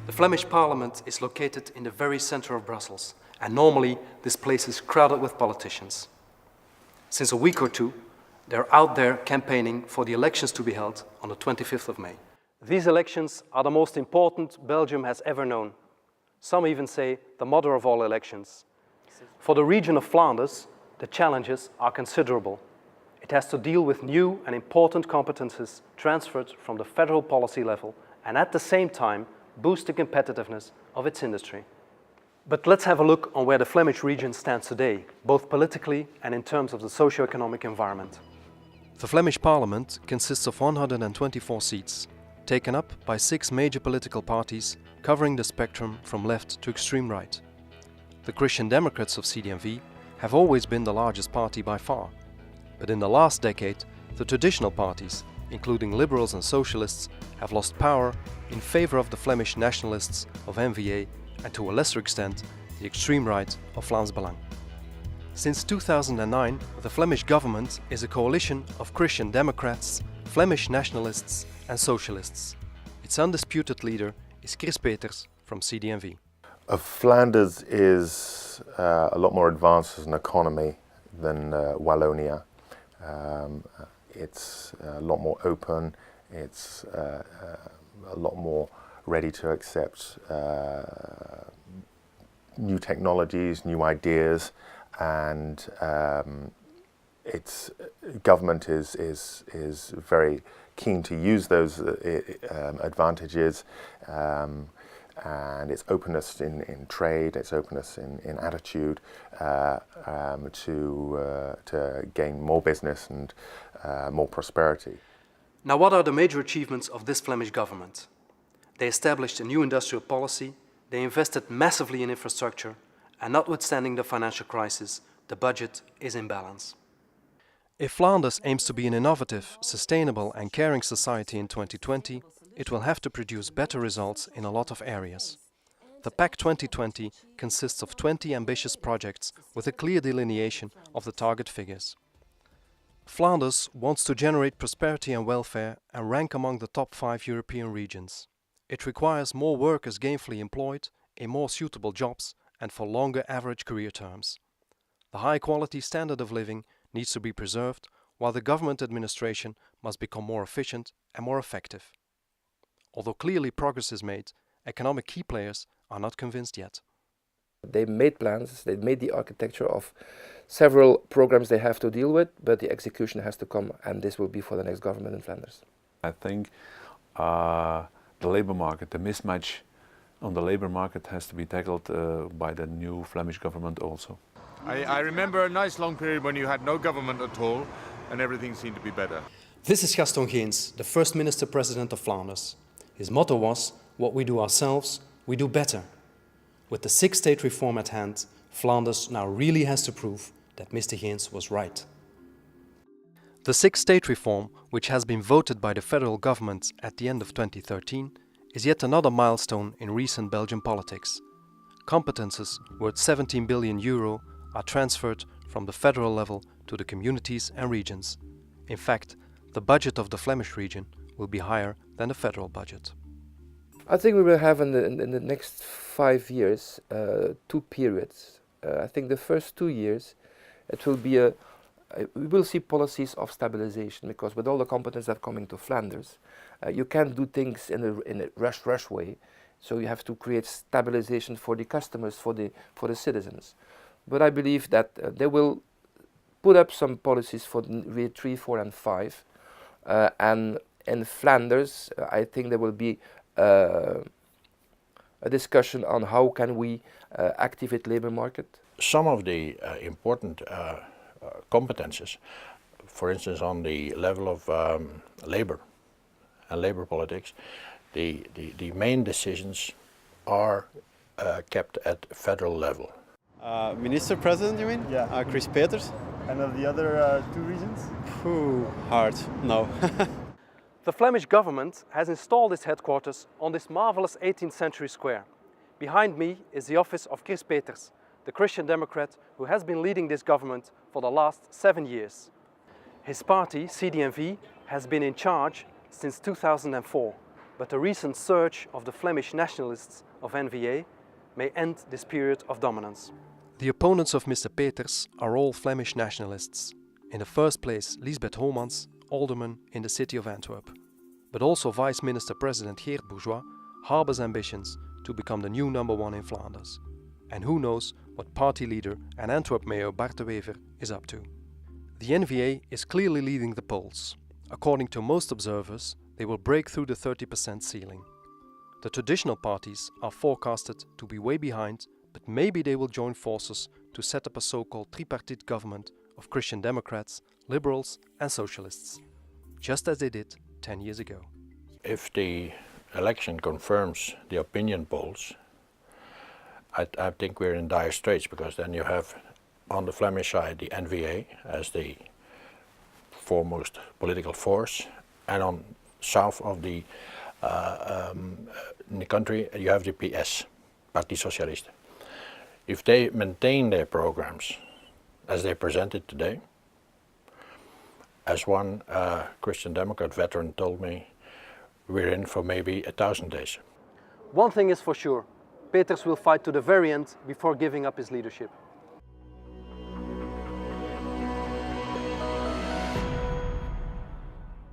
The Flemish Parliament is located in the very center of Brussels, and normally this place is crowded with politicians. Since a week or two, they're out there campaigning for the elections to be held on the 25th of May. These elections are the most important Belgium has ever known. Some even say the mother of all elections. For the region of Flanders, the challenges are considerable. It has to deal with new and important competences transferred from the federal policy level and at the same time boost the competitiveness of its industry. But let's have a look on where the Flemish region stands today, both politically and in terms of the socio-economic environment. The Flemish Parliament consists of 124 seats, taken up by 6 major political parties covering the spectrum from left to extreme right. The Christian Democrats of CD&V have always been the largest party by far, but in the last decade the traditional parties, including liberals and socialists, have lost power in favor of the Flemish nationalists of N-VA and to a lesser extent the extreme right of Vlaams Belang. Since 2009, the Flemish government is a coalition of Christian Democrats, Flemish nationalists and socialists. Its undisputed leader is Chris Peters from CD&V. Flanders is a lot more advanced as an economy than Wallonia. It's a lot more open, it's a lot more ready to accept new technologies, new ideas, and its government is very keen to use those advantages, and its openness in trade, its openness in attitude to gain more business and more prosperity. Now, what are the major achievements of this Flemish government? They established a new industrial policy, they invested massively in infrastructure, and notwithstanding the financial crisis, the budget is in balance. If Flanders aims to be an innovative, sustainable and caring society in 2020, it will have to produce better results in a lot of areas. The PAC 2020 consists of 20 ambitious projects with a clear delineation of the target figures. Flanders wants to generate prosperity and welfare and rank among the top 5 European regions. It requires more workers gainfully employed, in more suitable jobs and for longer average career terms. The high-quality standard of living needs to be preserved, while the government administration must become more efficient and more effective. Although clearly progress is made, economic key players are not convinced yet. They made plans, they made the architecture of several programs they have to deal with, but the execution has to come, and this will be for the next government in Flanders. I think the labour market, the mismatch on the labour market has to be tackled by the new Flemish government also. I remember a nice long period when you had no government at all and everything seemed to be better. This is Gaston Geens, the first minister-president of Flanders. His motto was, "What we do ourselves, we do better." With the 6th state reform at hand, Flanders now really has to prove that Mr. Geens was right. The 6th state reform, which has been voted by the federal government at the end of 2013, is yet another milestone in recent Belgian politics. Competences worth €17 billion are transferred from the federal level to the communities and regions. In fact, the budget of the Flemish region will be higher than the federal budget. I think we will have in the next 5 years 2 periods. I think the first 2 years it will be we will see policies of stabilization, because with all the competence that are coming to Flanders, you can't do things in a rush way. So you have to create stabilization for the customers, for the citizens. But I believe that they will put up some policies for grade 3, 4 and 5. And in Flanders, I think there will be a discussion on how can we activate labour market. Some of the important competences, for instance on the level of labour and labour politics, the main decisions are kept at federal level. Minister President, you mean? Yeah. Chris Peters. And of the other 2 reasons? Hard, no. The Flemish government has installed its headquarters on this marvelous 18th century square. Behind me is the office of Chris Peters, the Christian Democrat who has been leading this government for the last 7 years. His party, CD&V, has been in charge since 2004, But the recent surge of the Flemish nationalists of NVA may end this period of dominance. The opponents of Mr. Peters are all Flemish nationalists. In the first place, Lisbeth Homans, alderman in the city of Antwerp. But also Vice Minister President Geert Bourgeois harbors ambitions to become the new #1 in Flanders. And who knows what party leader and Antwerp Mayor Bart de Wever is up to. The NVA is clearly leading the polls. According to most observers, they will break through the 30% ceiling. The traditional parties are forecasted to be way behind, but maybe they will join forces to set up a so-called tripartite government of Christian Democrats, Liberals and Socialists, just as they did 10 years ago. If the election confirms the opinion polls, I think we're in dire straits, because then you have on the Flemish side the NVA as the foremost political force, and on south of in the country you have the PS, Parti Socialiste. If they maintain their programs as they presented today, as one Christian Democrat veteran told me, we're in for maybe 1,000 days. One thing is for sure, Peters will fight to the very end before giving up his leadership.